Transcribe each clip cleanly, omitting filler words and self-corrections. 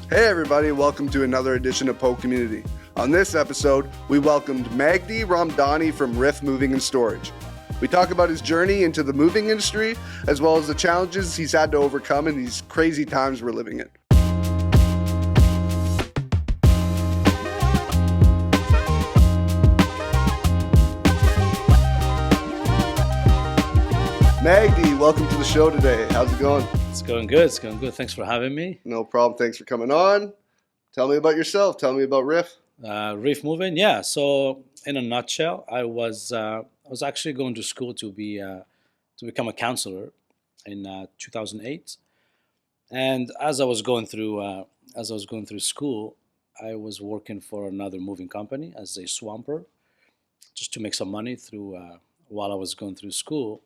Hey everybody, welcome to another edition of PoCommunity. On this episode, we welcomed Magdi Ramdani from Riff Moving and Storage. We talk about his journey into the moving industry, as well as the challenges he's had to overcome in these crazy times we're living in. Magdi, welcome to the show today. How's it going? It's going good. It's going good. Thanks for having me. No problem. Thanks for coming on. Tell me about yourself. Tell me about Riff. Riff Moving, yeah. So, in a nutshell, I was actually going to school to become a counselor in 2008, and as I was going through school, I was working for another moving company as a swamper, just to make some money through while I was going through school.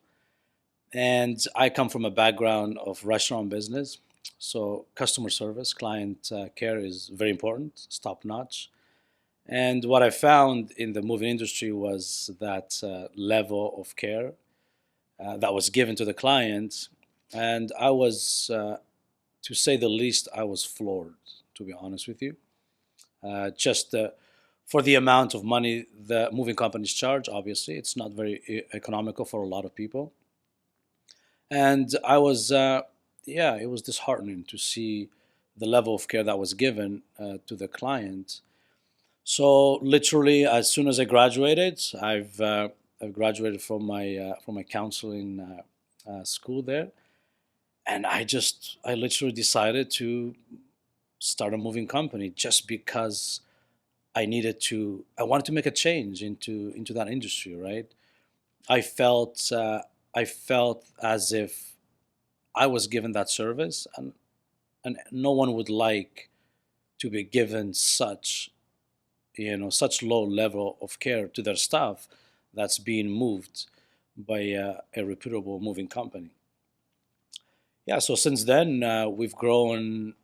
And I come from a background of restaurant business, so customer service, client care is very important, it's top notch. And what I found in the moving industry was that level of care that was given to the client, and I was, to say the least, I was floored, to be honest with you. Just for the amount of money the moving companies charge, obviously, it's not very economical for a lot of people. And I was, it was disheartening to see the level of care that was given to the client. So literally, as soon as I graduated, I've graduated from my counseling school there, and I literally decided to start a moving company just because I wanted to make a change into that industry, right? I felt I felt as if I was given that service, and no one would like to be given such low level of care to their staff that's being moved by a reputable moving company. Yeah, so since then we've grown.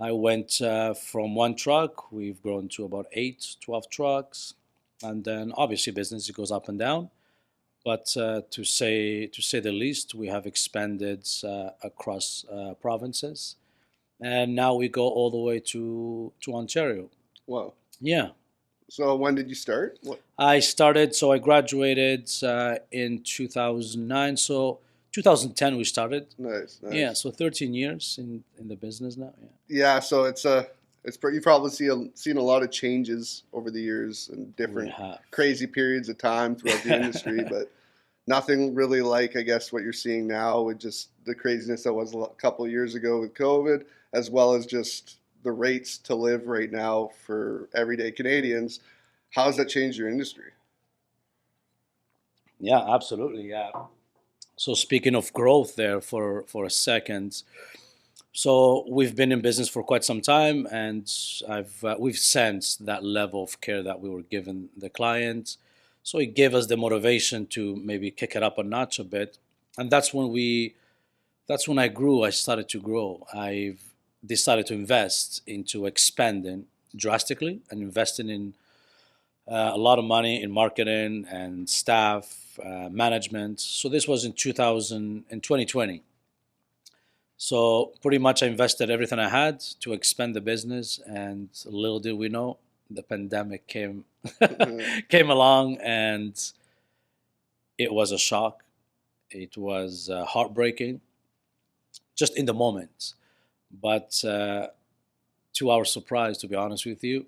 I went from one truck, we've grown to about 8, 12 trucks, and then obviously business, it goes up and down. But to say the least, we have expanded across provinces, and now we go all the way to Ontario. Wow. Yeah, So when did you start? What? I graduated in 2009. So 2010 we started. Nice, nice. Yeah, so 13 years in the business now. Yeah. Yeah, so you probably seen a lot of changes over the years and different crazy periods of time throughout the industry, but nothing really like, I guess, what you're seeing now with just the craziness that was a couple of years ago with COVID, as well as just the rates to live right now for everyday Canadians. How has that changed your industry? Yeah, absolutely. Yeah. So speaking of growth there for a second, so we've been in business for quite some time, and we've sensed that level of care that we were giving the client. So it gave us the motivation to maybe kick it up a notch a bit, and that's when I grew. I started to grow. I've decided to invest into expanding drastically and investing in a lot of money in marketing and staff management. So this was in 2020. So pretty much I invested everything I had to expand the business, and little did we know, the pandemic came came along, and it was a shock. It was heartbreaking, just in the moment. But to our surprise, to be honest with you,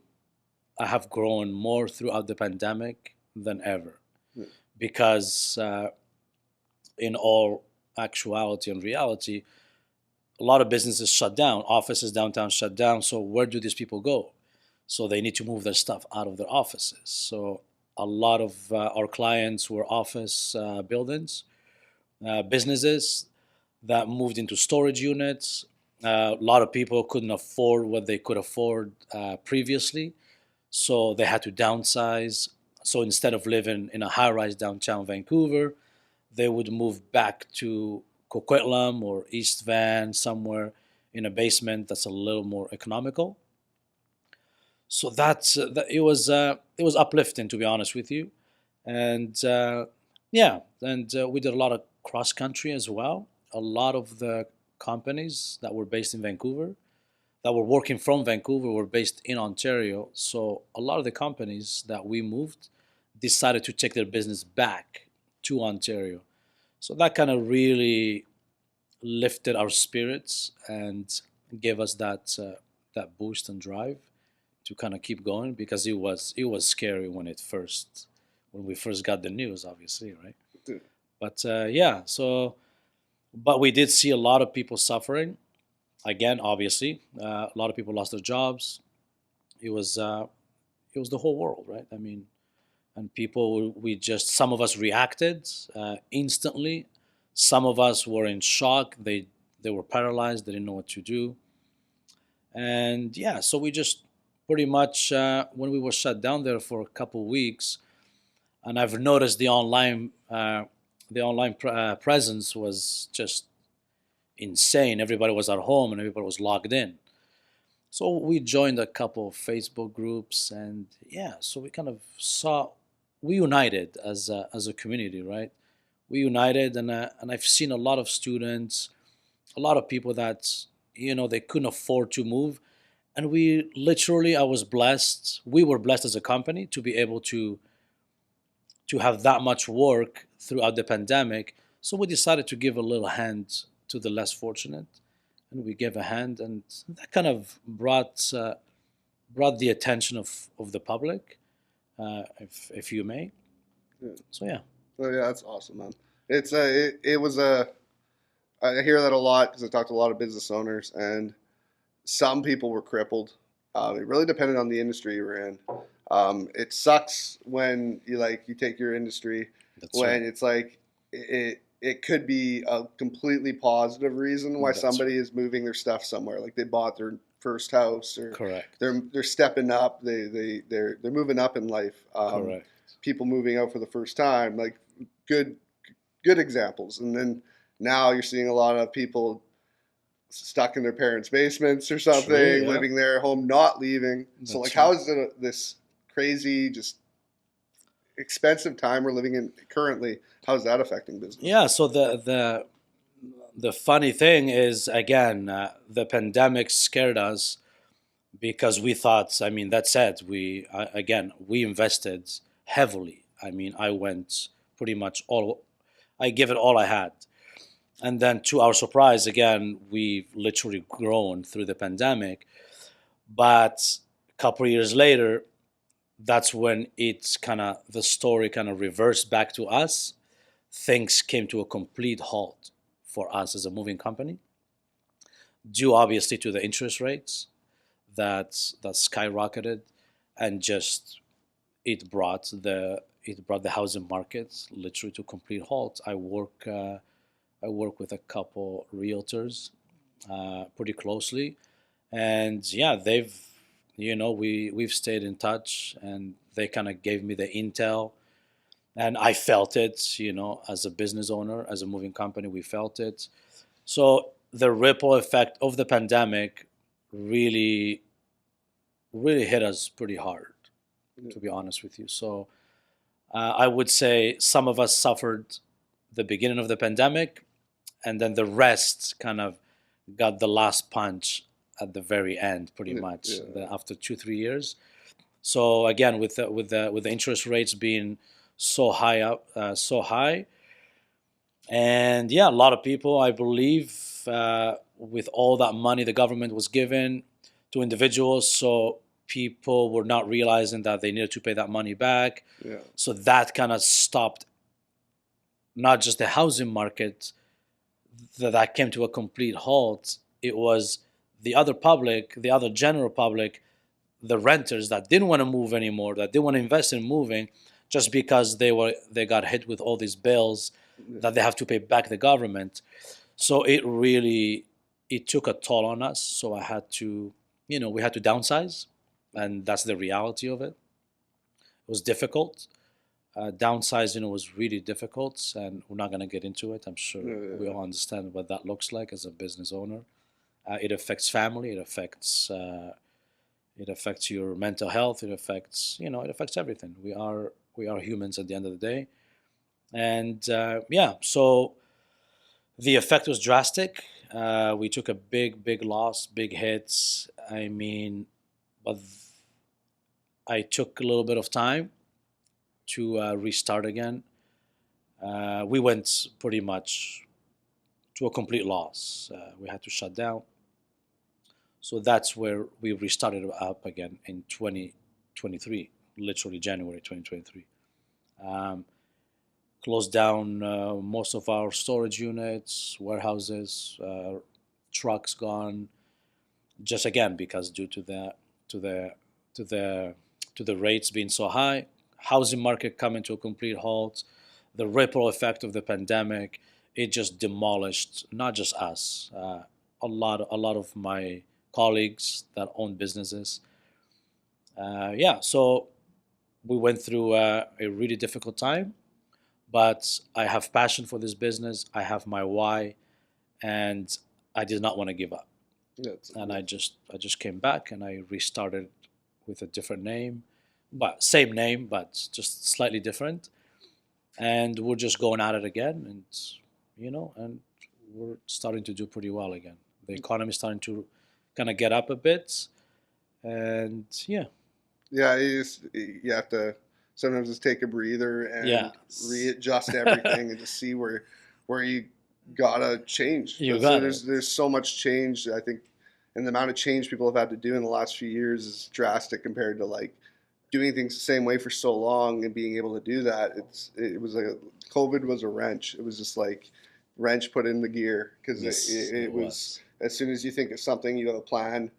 I have grown more throughout the pandemic than ever, because in all actuality and reality, a lot of businesses shut down, offices downtown shut down. So where do these people go? So they need to move their stuff out of their offices. So a lot of our clients were office buildings, businesses that moved into storage units. A lot of people couldn't afford what they could afford previously, so they had to downsize. So instead of living in a high-rise downtown Vancouver, they would move back to Coquitlam or East Van, somewhere in a basement that's a little more economical. So it was uplifting, to be honest with you, and we did a lot of cross country as well. A lot of the companies that were based in Vancouver, that were working from Vancouver were based in Ontario. So a lot of the companies that we moved decided to take their business back to Ontario. So that kind of really lifted our spirits and gave us that boost and drive to kind of keep going, because it was scary when we first got the news, obviously, right? Dude. But but we did see a lot of people suffering. Again, obviously, a lot of people lost their jobs. It was the whole world, right? I mean, and people, some of us reacted instantly. Some of us were in shock. They were paralyzed. They didn't know what to do. And yeah, so we just pretty much, when we were shut down there for a couple of weeks, and I've noticed the online presence was just insane. Everybody was at home and everybody was logged in. So we joined a couple of Facebook groups, and yeah, so we kind of we united as a community, right? We united, and I've seen a lot of students, a lot of people that they couldn't afford to move, and we were blessed as a company to be able to have that much work throughout the pandemic. So we decided to give a little hand to the less fortunate, and we gave a hand, and that kind of brought the attention of the public, if you may. Yeah. So yeah. Oh yeah, that's awesome, man. It was I hear that a lot because I talk to a lot of business owners, and some people were crippled. It really depended on the industry you were in. It sucks when you take your industry. That's when right. It's like it could be a completely positive reason why somebody is moving their stuff somewhere. Like they bought their first house, or correct. They're stepping up. They're moving up in life. Correct. People moving out for the first time, like good examples. And then now you're seeing a lot of people stuck in their parents' basements or something, true, yeah. Living there at home, not leaving. That's so how is it this crazy, just expensive time we're living in currently? How is that affecting business? Yeah. So the funny thing is, again, the pandemic scared us because we thought, I mean, that said, we invested heavily. I mean, I went pretty much I gave it all I had. And then to our surprise, again, we've literally grown through the pandemic. But a couple of years later, that's when the story kind of reversed back to us. Things came to a complete halt for us as a moving company, due obviously to the interest rates that skyrocketed, and just it brought the housing market literally to a complete halt. I work with a couple realtors pretty closely, and yeah, we've stayed in touch, and they kind of gave me the intel, and I felt it, as a business owner, as a moving company, we felt it. So the ripple effect of the pandemic really, really hit us pretty hard, to be honest with you. So I would say some of us suffered the beginning of the pandemic, and then the rest kind of got the last punch at the very end, pretty much, after 2-3 years. So again, with the interest rates being so high, and yeah, a lot of people, I believe, with all that money the government was giving to individuals, so people were not realizing that they needed to pay that money back. Yeah. So that kind of stopped not just the housing market, that came to a complete halt. It was the other general public, the renters that didn't want to move anymore, that didn't want to invest in moving, just because they got hit with all these bills that they have to pay back the government. So it took a toll on us. So I had to, we had to downsize, and that's the reality of it. It was difficult. Downsizing was really difficult, and we're not going to get into it. I'm sure we all understand what that looks like as a business owner. It affects family. It affects your mental health. It affects everything. We are humans at the end of the day, and so the effect was drastic. we took a big loss, big hits. I mean, but I took a little bit of time to restart again. We went pretty much to a complete loss. We had to shut down. So that's where we restarted up again in 2023, literally January 2023. Closed down most of our storage units, warehouses, trucks gone. Just again because due to the rates being so high, housing market coming to a complete halt, the ripple effect of the pandemic, it just demolished not just us, a lot of my colleagues that own businesses. So we went through a really difficult time, but I have passion for this business. I have my why, and I did not want to give up. And I just came back and I restarted with a different name, but same name, but just slightly different. And we're just going at it again, and we're starting to do pretty well again. The economy is starting to kind of get up a bit, and you have to sometimes just take a breather and readjust everything and just see where you gotta change. There's so much change. I think, and the amount of change people have had to do in the last few years is drastic compared to like doing things the same way for so long and being able to do that. COVID was a wrench. It was just like wrench put in the gear because it was as soon as you think of something, you have a plan.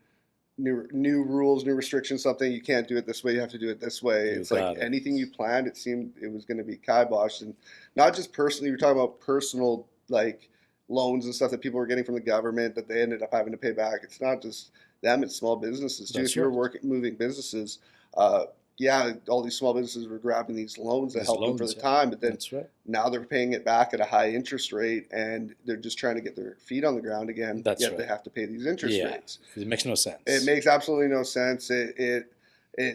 New rules, new restrictions, something you can't do it this way, you have to do it this way. It's like anything you planned, it seemed it was going to be kiboshed. And not just personally, you're talking about personal like loans and stuff that people were getting from the government that they ended up having to pay back. It's not just them, it's small businesses too. If you were moving businesses, all these small businesses were grabbing these loans that helped them for the time, but then now they're paying it back at a high interest rate, and they're just trying to get their feet on the ground again. Yet they have to pay these interest rates. It makes no sense. It makes absolutely no sense. It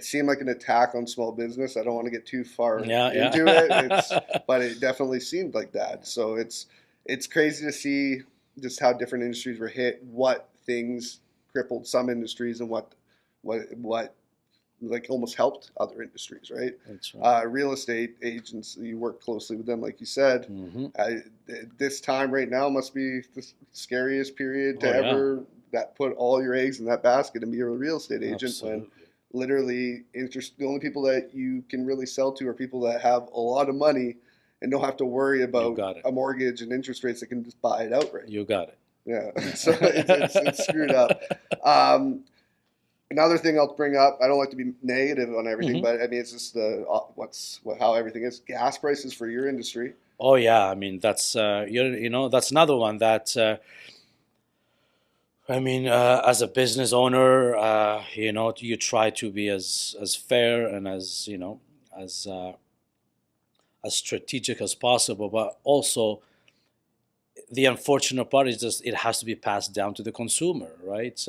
seemed like an attack on small business. I don't want to get too far into it, but it definitely seemed like that. So it's crazy to see just how different industries were hit, what things crippled some industries, and what like almost helped other industries, right? That's right. Real estate agents, you work closely with them, like you said. This time right now must be the scariest period to ever that put all your eggs in that basket and be a real estate agent. When literally the only people that you can really sell to are people that have a lot of money and don't have to worry about a mortgage and interest rates that can just buy it outright. You got it. Yeah, so it's screwed up. Another thing I'll bring up, I don't like to be negative on everything, but I mean, it's just how everything is. Gas prices for your industry. Oh yeah, I mean that's that's another one that as a business owner, you try to be as fair and as strategic as possible, but also the unfortunate part is just it has to be passed down to the consumer, right?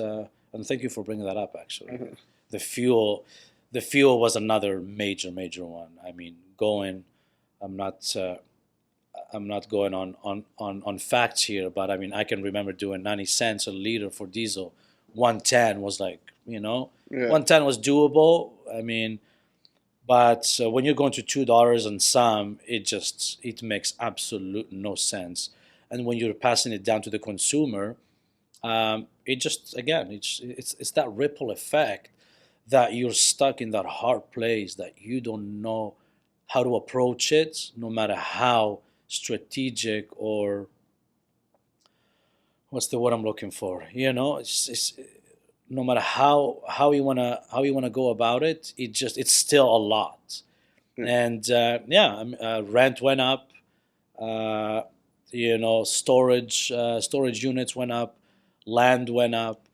And thank you for bringing that up. Actually, the fuel was another major one. I mean, I'm not going on facts here, but I mean, I can remember doing 90 cents a liter for diesel. 110 was like 110 was doable. I mean, but when you're going to $2 and some, it makes absolute no sense. And when you're passing it down to the consumer, it just it's that ripple effect that you're stuck in that hard place that you don't know how to approach it, no matter how strategic or what's the word I'm looking for. It's no matter how you wanna go about it, it's still a lot. And rent went up. Storage units went up. Land went up,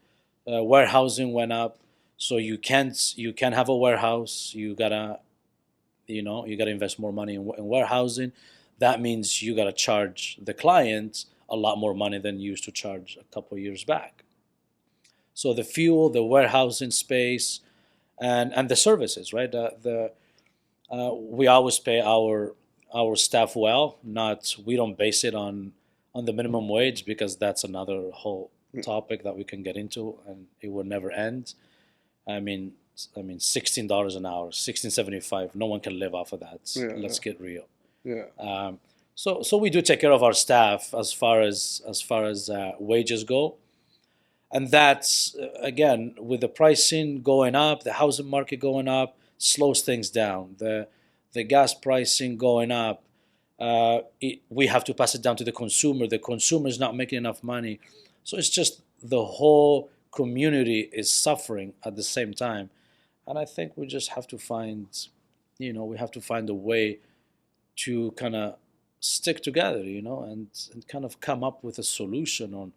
warehousing went up. So you can't have a warehouse. You gotta invest more money in warehousing. That means you gotta charge the client a lot more money than you used to charge a couple of years back. So the fuel, the warehousing space, and the services, right? We always pay our staff well. We don't base it on the minimum wage, because that's another whole topic that we can get into, and it will never end. I mean, $16 an hour, 16.75. No one can live off of that. Yeah. Let's get real. Yeah. So we do take care of our staff as far as wages go, and that's again, with the pricing going up, the housing market going up, slows things down. The gas pricing going up, we have to pass it down to the consumer. The consumer is not making enough money, so it's just the whole community is suffering at the same time. And I think we just have to find, we have to find a way to kind of stick together, and kind of come up with a solution on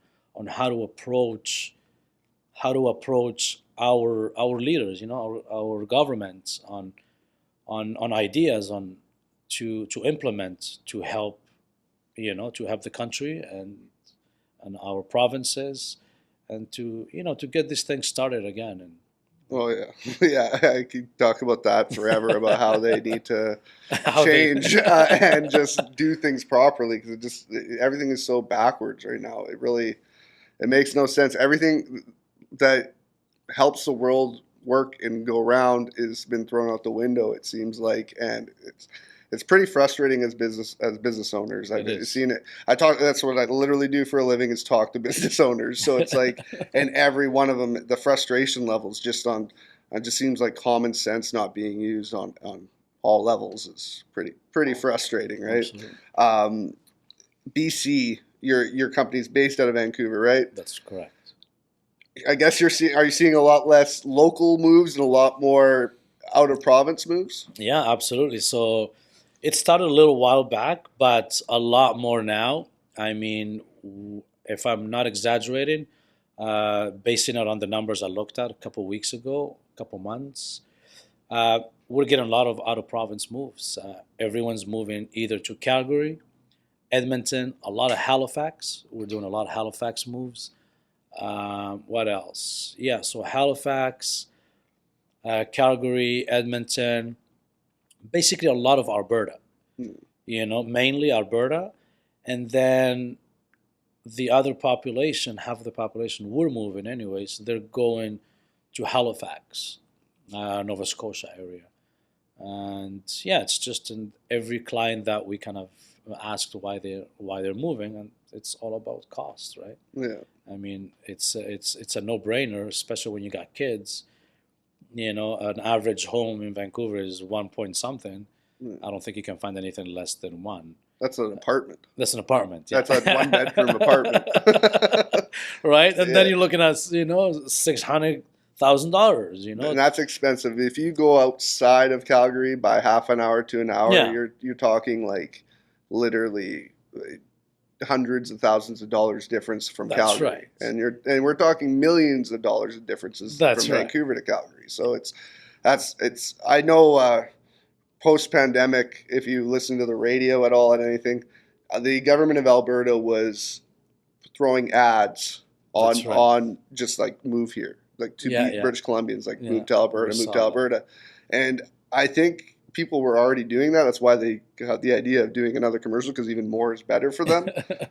how to approach our leaders, our governments on ideas on to implement to help the country and our provinces, and to get this thing started again. And well, yeah, I could talk about that forever about how they need to change and just do things properly, because everything is so backwards right now. It makes no sense. Everything that helps the world work and go around has been thrown out the window, it seems like, and it's pretty frustrating as business owners. I've seen it. That's what I literally do for a living, is talk to business owners. So it's like, and every one of them, the frustration levels just seems like common sense not being used on all levels is pretty frustrating, right? BC, your company's based out of Vancouver, right? That's correct. I guess are you seeing a lot less local moves and a lot more out of province moves? Yeah, absolutely. So it started a little while back, but a lot more now. I mean, if I'm not exaggerating, basing it on the numbers I looked at a couple weeks ago, a couple months, we're getting a lot of out of province moves. Everyone's moving either to Calgary, Edmonton, a lot of Halifax. We're doing a lot of Halifax moves. What else? Yeah, so Halifax, Calgary, Edmonton, basically a lot of Alberta, mainly Alberta. And then the other population, half of the population, we're moving anyways. They're going to Halifax, Nova Scotia area. And yeah, it's just in every client that we kind of asked why they're moving, and it's all about cost, right? Yeah. I mean, it's a no-brainer, especially when you got kids. An average home in Vancouver is 1 point something. I don't think you can find anything less than one. That's an apartment. That's an apartment. Yeah. That's a one-bedroom apartment. Right? And then you're looking at, $600,000, And that's expensive. If you go outside of Calgary by half an hour to an hour, you're talking like literally hundreds of thousands of dollars difference from Calgary. Right. And we're talking millions of dollars of differences from Vancouver to Calgary. So I know post-pandemic, if you listen to the radio at all and anything, the government of Alberta was throwing ads on just like move here, like to British Columbians, like move to Alberta. And I think people were already doing that. That's why they got the idea of doing another commercial, because even more is better for them.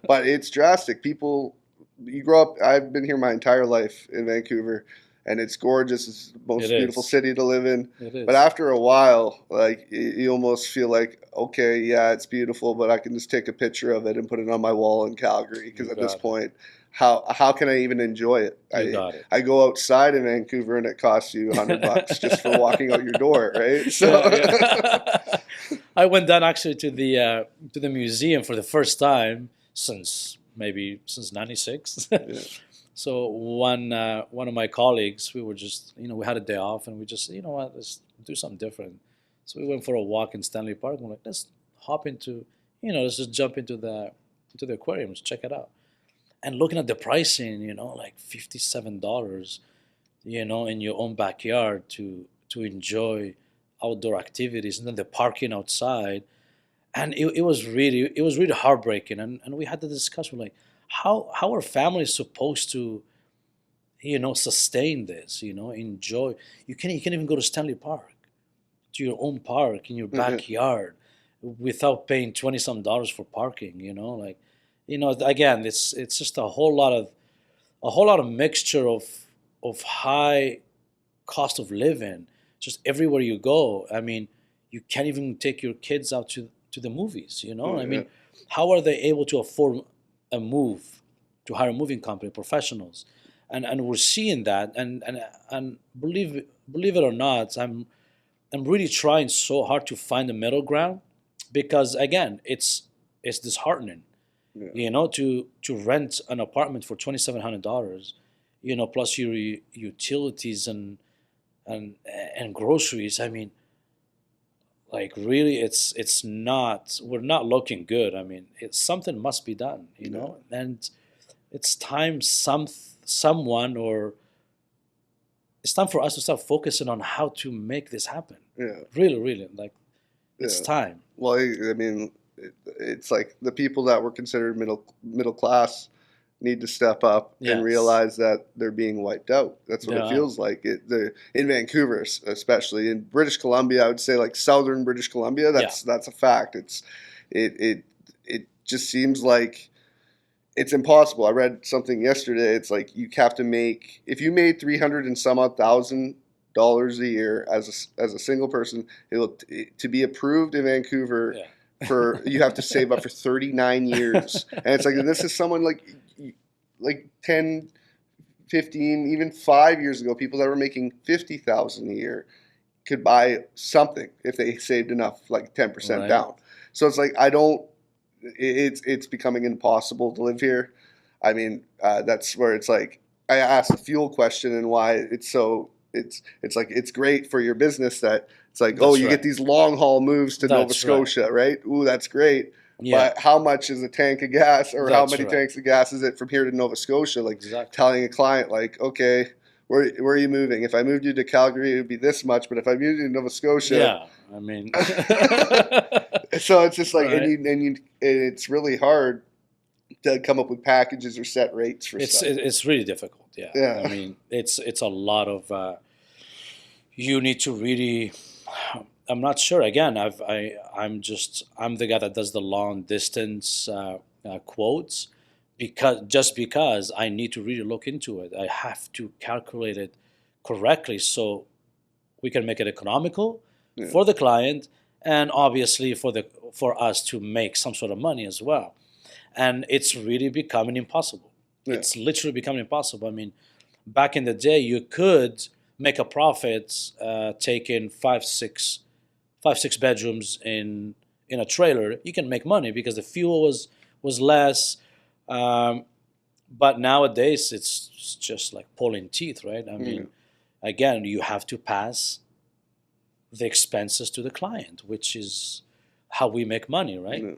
But it's drastic. People, you grow up, I've been here my entire life in Vancouver, and it's gorgeous. It's the most beautiful city to live in. But after a while, like, you almost feel like, okay, yeah, it's beautiful, but I can just take a picture of it and put it on my wall in Calgary, because at this point, how can I even enjoy it? I go outside in Vancouver and it costs you $100 just for walking out your door, right? So I went down actually to the museum for the first time since '96. So one of my colleagues, we were just, we had a day off, and we just, let's do something different. So we went for a walk in Stanley Park. We're like, let's hop into, let's just jump into the aquarium, let's check it out. And looking at the pricing, like $57, in your own backyard to enjoy outdoor activities, and then the parking outside. And it was really heartbreaking. And we had the discussion, like, how are families supposed to, sustain this, enjoy? You can't even go to Stanley Park, to your own park in your backyard, without paying $20-some for parking, like. again, it's just a whole lot of mixture of high cost of living just everywhere you go. I mean, you can't even take your kids out to the movies. I mean, how are they able to afford a move, to hire a moving company, professionals? And we're seeing that, and believe it or not, I'm really trying so hard to find a middle ground, because again, it's disheartening, to rent an apartment for $2,700, plus your utilities and groceries. I mean, like, really, it's not. We're not looking good. I mean, something must be done, and it's time someone, or it's time for us to start focusing on how to make this happen. Yeah. Really, really, like, it's time. Well, I mean, it's like the people that were considered middle class need to step up and realize that they're being wiped out. That's what it feels like. In Vancouver, especially in British Columbia, I would say, like southern British Columbia. That's a fact. It just seems like it's impossible. I read something yesterday. It's like you have to make, if you made $300 and some odd thousand a year as a single person, to be approved in Vancouver. You have to save up for 39 years. And it's like, this is someone like 10, 15, even 5 years ago, people that were making $50,000 a year could buy something if they saved enough, like 10% down. So it's like, it's becoming impossible to live here. I mean, that's where it's like, I asked the fuel question and why it's like, it's great for your business that it's like, you get these long haul moves to Nova Scotia, right? Ooh, that's great. Yeah. But how much is a tank of gas, or how many tanks of gas is it from here to Nova Scotia? Like, telling a client, like, okay, where are you moving? If I moved you to Calgary, it would be this much. But if I moved you to Nova Scotia, I mean, so it's just like, and it's really hard to come up with packages or set rates for stuff. It's really difficult. Yeah. I mean, it's a lot of. You need to really. I'm not sure. Again, I'm the guy that does the long distance quotes, because I need to really look into it. I have to calculate it correctly so we can make it economical for the client, and obviously for us to make some sort of money as well. And it's really becoming impossible. Yeah. It's literally becoming impossible. I mean, back in the day, you could make a profit taking five, six bedrooms in a trailer. You can make money because the fuel was less. But nowadays, it's just like pulling teeth, right? I mean, again, you have to pass the expenses to the client, which is how we make money, right?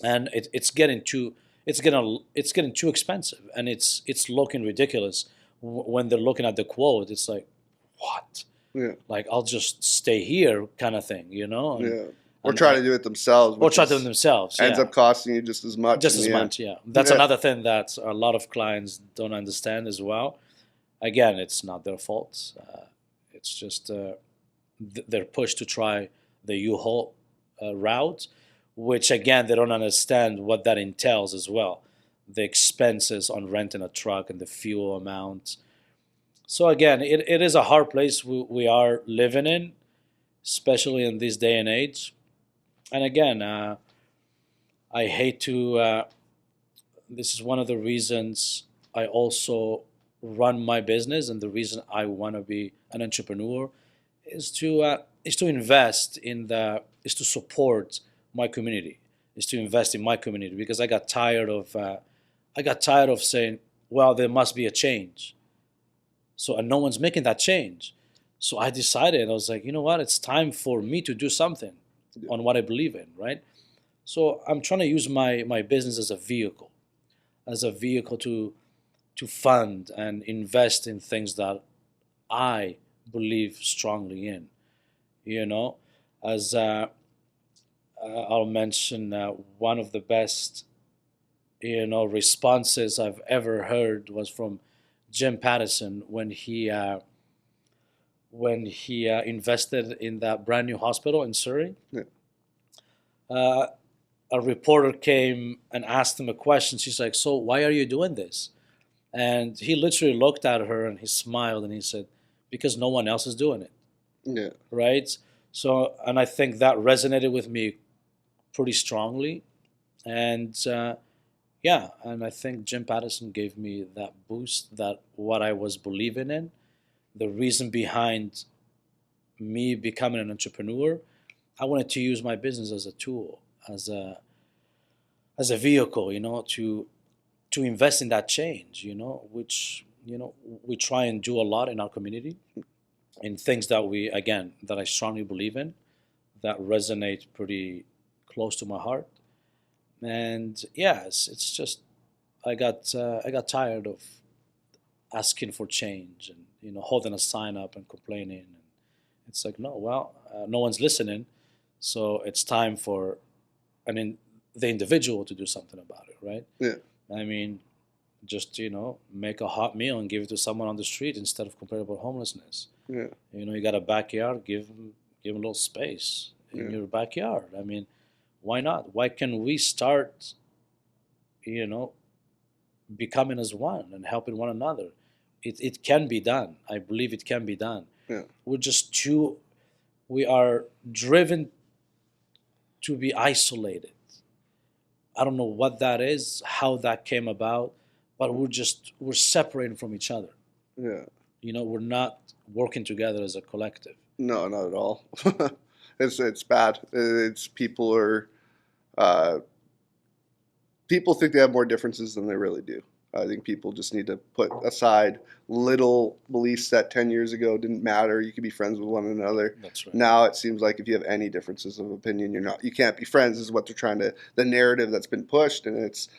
And it's getting too expensive, and it's looking ridiculous when they're looking at the quote. It's like, what? Yeah. Like, I'll just stay here, kind of thing, Or try to do it themselves. Or try to do it themselves. Ends up costing you just as much. Just as much, yeah. That's another thing that a lot of clients don't understand as well. Again, it's not their fault. It's just they're pushed to try the U-Haul route, which, again, they don't understand what that entails as well. The expenses on renting a truck and the fuel amount. So again, it is a hard place we are living in, especially in this day and age. And again, I hate to, this is one of the reasons I also run my business, and the reason I want to be an entrepreneur is to invest is to support my community, is to invest in my community, because I got tired of saying, well, there must be a change. So, and no one's making that change. So I decided, I was like, you know what? It's time for me to do something on what I believe in, right? So I'm trying to use my business as a vehicle to fund and invest in things that I believe strongly in. As I'll mention one of the best, responses I've ever heard was from Jim Pattison when he invested in that brand new hospital in Surrey. Yeah. a reporter came and asked him a question. She's like, "So why are you doing this?" And he literally looked at her and he smiled and he said, "Because no one else is doing it." Yeah. Right? So, and I think that resonated with me pretty strongly. And yeah, and I think Jim Patterson gave me that boost, that what I was believing in, the reason behind me becoming an entrepreneur. I wanted to use my business as a tool, as a vehicle, to invest in that change, which we try and do a lot in our community, in things that that I strongly believe in, that resonate pretty close to my heart. And yes, it's just I got tired of asking for change and holding a sign up and complaining. And it's like, no, well, no one's listening, so it's time for the individual to do something about it, right? Yeah. I mean, just make a hot meal and give it to someone on the street instead of complaining about homelessness. Yeah. You got a backyard, give them a little space in your backyard. I mean, why not? Why can we start, becoming as one and helping one another? It can be done. I believe it can be done. Yeah. We are driven to be isolated. I don't know what that is, how that came about, but we're separating from each other. Yeah. We're not working together as a collective. No, not at all. It's bad. It's people think they have more differences than they really do. I think people just need to put aside little beliefs that 10 years ago didn't matter. You could be friends with one another. That's right. Now it seems like if you have any differences of opinion, you can't be friends, is what they're trying to, the narrative that's been pushed, and it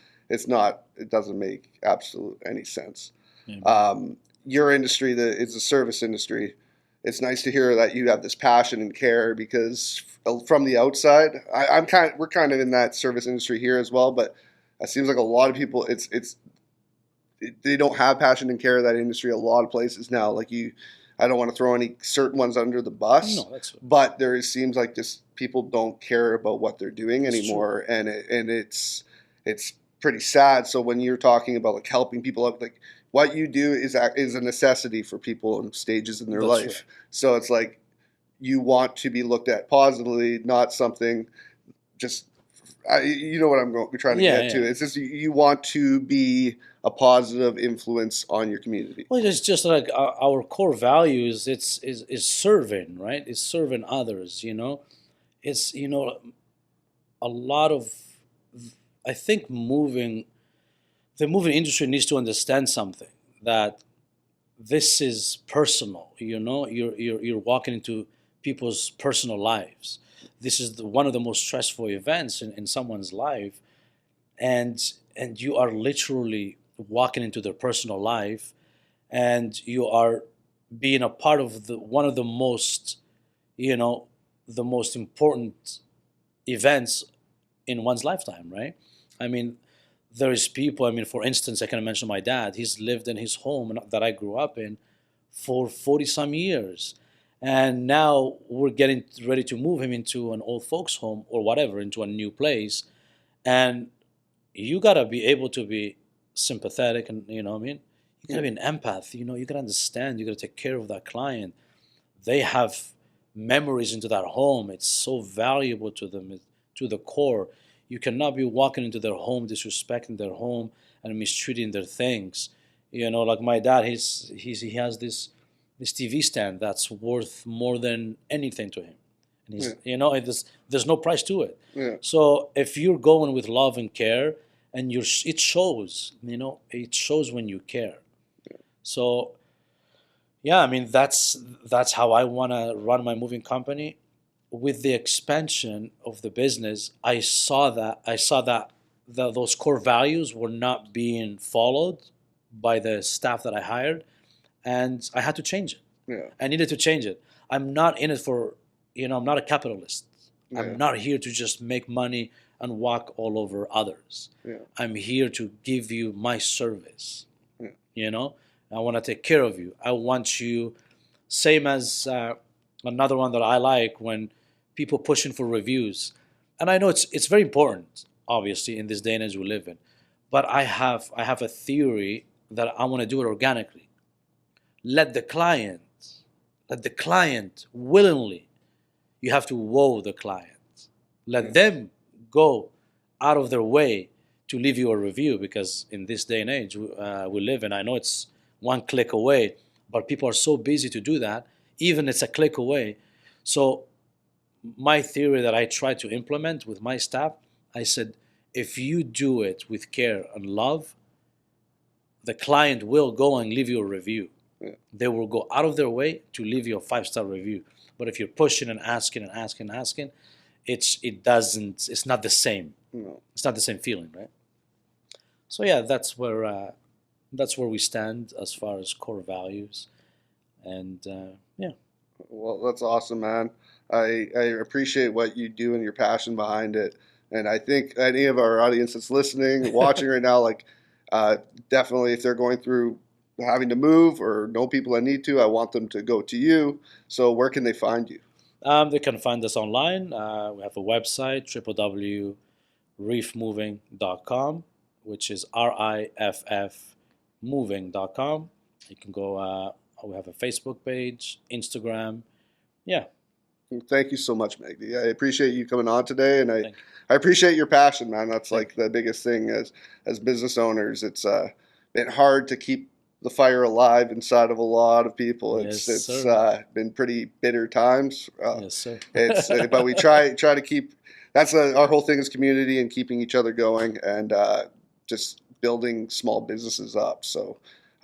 doesn't make absolute any sense. Yeah. Your industry, it's a service industry. It's nice to hear that you have this passion and care, because from the outside, we're kind of in that service industry here as well, but it seems like a lot of people, they don't have passion and care in that industry. A lot of places now, I don't want to throw any certain ones under the bus, no, but seems like just people don't care about what they're doing anymore, and it's pretty sad. So when you're talking about helping people out, what you do is a necessity for people in stages in their life. Right. So it's like you want to be looked at positively, not something just. You know what I'm trying to get to. It's just you want to be a positive influence on your community. Well, it's just like our core values. Is serving, right? It's serving others. It's a lot of. I think the moving industry needs to understand something, that this is personal. You're walking into people's personal lives. This is one of the most stressful events in someone's life, and you are literally walking into their personal life, and you are being a part of one of the most, the most important events in one's lifetime, right? I mean, there is people. I mean, for instance, I can mention my dad. He's lived in his home that I grew up in for 40-some years. And now we're getting ready to move him into an old folks home or whatever, into a new place. And you got to be able to be sympathetic, and, you got to be an empath. You got to understand, you got to take care of that client. They have memories into that home. It's so valuable to them, to the core. You cannot be walking into their home, disrespecting their home and mistreating their things. Like my dad, he has this TV stand that's worth more than anything to him, and there's no price to it. Yeah. So if you're going with love and care, and it shows. It shows when you care. Yeah. So yeah, I mean, that's how I want to run my moving company. With the expansion of the business, I saw that those core values were not being followed by the staff that I hired, and I had to change it. Yeah. I needed to change it. I'm not in it for, I'm not a capitalist. Yeah. I'm not here to just make money and walk all over others. Yeah. I'm here to give you my service. Yeah. I want to take care of you. I want you, same as another one that I like, when people pushing for reviews. and I know it's very important, obviously, in this day and age we live in. But I have a theory that I want to do it organically. Let the client willingly. You have to woo the client. Let them go out of their way to leave you a review, because in this day and age we live in, I know it's one click away, but people are so busy to do that. Even it's a click away. So my theory that I try to implement with my staff, I said, if you do it with care and love, the client will go and leave you a review. Yeah. They will go out of their way to leave you a 5-star review. But if you're pushing and asking and asking and asking, it's not the same. No. It's not the same feeling, right? So yeah, that's where we stand as far as core values, and yeah. Well, that's awesome, man. I appreciate what you do and your passion behind it. And I think any of our audience that's listening, watching right now, like definitely if they're going through having to move or know people that need to, I want them to go to you. So where can they find you? They can find us online. We have a website, www.riffmoving.com, which is RIFF moving.com. You can go, we have a Facebook page, Instagram. Yeah. Thank you so much, Magdi. I appreciate you coming on today, and I appreciate your passion, man. That's like the biggest thing as business owners. It's been hard to keep the fire alive inside of a lot of people. It's been pretty bitter times. Yes, sir. But we try to keep. That's our whole thing is community and keeping each other going, and just building small businesses up. So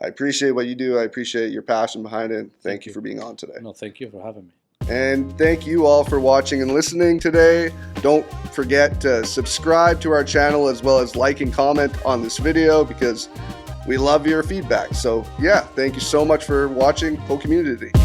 I appreciate what you do. I appreciate your passion behind it. Thank you for being on today. No, thank you for having me. And thank you all for watching and listening today. Don't forget to subscribe to our channel as well as like and comment on this video, because we love your feedback. So yeah, thank you so much for watching PoCommunity.